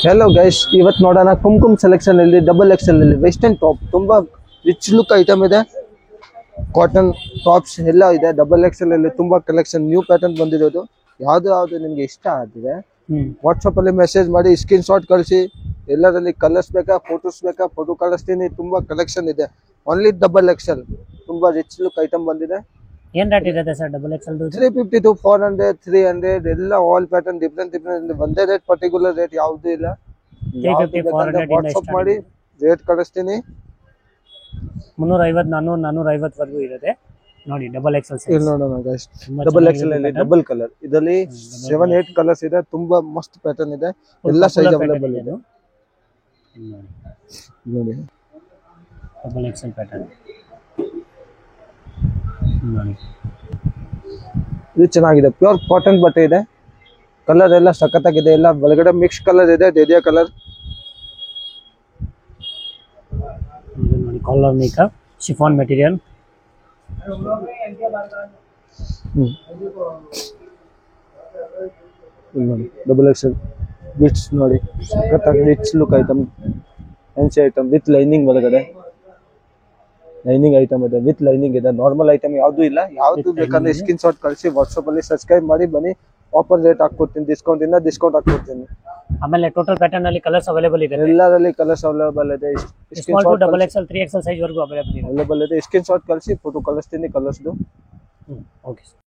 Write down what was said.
Hello guys, ಇವತ್ತು ನೋಡೋಣ ಕುಮ್ಕುಮ್ selection ಅಲ್ಲಿ ಡಬಲ್ ಎಕ್ಸೆಲ್ ಅಲ್ಲಿ ವೆಸ್ಟರ್ನ್ ಟಾಪ್ ತುಂಬಾ ರಿಚ್ ಲುಕ್ ಐಟಮ್ ಇದೆ. ಕಾಟನ್ ಟಾಪ್ಸ್ ಎಲ್ಲ ಇದೆ. ಡಬಲ್ ಎಕ್ಸೆಲ್ ಅಲ್ಲಿ ತುಂಬಾ ಕಲೆಕ್ಷನ್ ನ್ಯೂ ಪ್ಯಾಟರ್ನ್ ಬಂದಿರೋದು. ಯಾವ್ದು ನಿಮ್ಗೆ ಇಷ್ಟ ಆಗಿದೆ ವಾಟ್ಸಪ್ ಅಲ್ಲಿ ಮೆಸೇಜ್ ಮಾಡಿ, ಸ್ಕ್ರೀನ್ ಶಾಟ್ ಕಳಿಸಿ. ಎಲ್ಲರಲ್ಲಿ ಕಲರ್ಸ್ ಬೇಕಾ, ಫೋಟೋಸ್ ಬೇಕಾ, ಫೋಟೋ ಕಳಿಸ್ತೀನಿ. ತುಂಬಾ ಕಲೆಕ್ಷನ್ ಇದೆ. ಓನ್ಲಿ ಡಬಲ್ ಎಕ್ಸೆಲ್ ತುಂಬಾ ರಿಚ್ ಲುಕ್ ಐಟಮ್ ಬಂದಿದೆ. ಏನ್ ರೇಟ್ ಇರುತ್ತೆ ಸರ್ ಡಬಲ್ ಎಕ್ಸೆಲ್? 350 to 400 300 ಎಲ್ಲ ಆಲ್ ಪ್ಯಾಟರ್ನ್ ಡಿಫ್ರೆಂಟ್ ಒಂದೇ ರೇಟ್ ಪರ್ಟಿಕ್ಯುಲರ್ ರೇಟ್ ಯಾವ್ದು ಇಲ್ಲ. 350 400 ವಾಟ್ಸಪ್ ಮಾಡಿ ರೇಟ್ ಕಳಿಸ್ತೀನಿ. 350 400 450 ವರೆಗೂ ಇರುತ್ತೆ ನೋಡಿ. ಡಬಲ್ ಎಕ್ಸೆಲ್ ಇಲ್ಲಿ ನೋಡೋಣ ಗೈಸ್, ಡಬಲ್ ಎಕ್ಸೆಲ್ ಅಲ್ಲಿ ಡಬಲ್ ಕಲರ್ ಇದರಲ್ಲಿ 7-8 ಕಲರ್ಸ್ ಇದೆ. ತುಂಬಾ ಮಸ್ತ್ ಪ್ಯಾಟರ್ನ್ ಇದೆ. ಎಲ್ಲ ಸೈಜ್ ಅವೈಲೇಬಲ್ ಇದೆ ನೋಡಿ. ಡಬಲ್ ಎಕ್ಸೆಲ್ ಪ್ಯಾಟರ್ನ್ ನೋಡಿ, ಇದು ಚೆನ್ನಾಗಿದೆ. ಪ್ಯೂರ್ ಕಾಟನ್ ಬಟ್ಟೆ ಇದೆ. ಕಲರ್ ಎಲ್ಲ ಸಖತ್ತಾಗಿದೆ. ಎಲ್ಲ ಒಳಗಡೆ ಮಿಕ್ಸ್ ಕಲರ್ ಇದೆ. ಡೇರಿಯಾ ಕಲರ್ ನೋಡಿ. Collar makeup chiffon material. ನೋಡಿ ಡಬಲ್ ಎಕ್ಸೆಲ್ ಬಿಟ್ಸ್ ನೋಡಿ, ಸಖತ್ತಾಗಿ rich look item. Fancy item with lining ಒಳಗಡೆ. ಲೈನಿಂಗ್ ಐಟಮ್ ಇದೆ, ವಿತ್ ಲೈನಿಂಗ್ ಇದೆ. ನಾರ್ಮಲ್ ಐಟಮ್ ಯಾವ್ದು ಇಲ್ಲ. ಯಾವ್ದು ಬೇಕಂದ್ರೆ ಸ್ಕ್ರೀನ್ ಶಾಟ್ ಕಳಿಸಿ, ವಾಟ್ಸಪ್ ಅಲ್ಲಿ ಸಬ್ಸ್ಕ್ರೈಬ್ ಮಾಡಿ ಬನ್ನಿ. ಆಫರ್ ರೇಟ್ ಹಾಕ್ಕೊಡ್ತೀನಿ, ಡಿಸ್ಕೌಂಟ್ ಹಾಕ್ಕೊಡ್ತೀನಿ. ಆಮೇಲೆ ಟೋಟಲ್ ಪ್ಯಾಟರ್ನ್ ಅಲ್ಲಿ ಕಲರ್ಸ್ ಅವೈಲೇಬಲ್ ಇದೆ. ಎಲ್ಲರಲ್ಲಿ ಕಲರ್ಸ್ ಅವೈಲೇಬಲ್ ಇದೆ. Small to double XL 3XL size ವರೆಗೂ ಅವೈಲೇಬಲ್ ಇದೆ. ಸ್ಕ್ರೀನ್ ಶಾಟ್ ಕಳಿಸಿ, ಫೋಟೋ ಕಳಿಸ್ತೀನಿ ಕಲರ್ಸ್ದು. ಓಕೆ.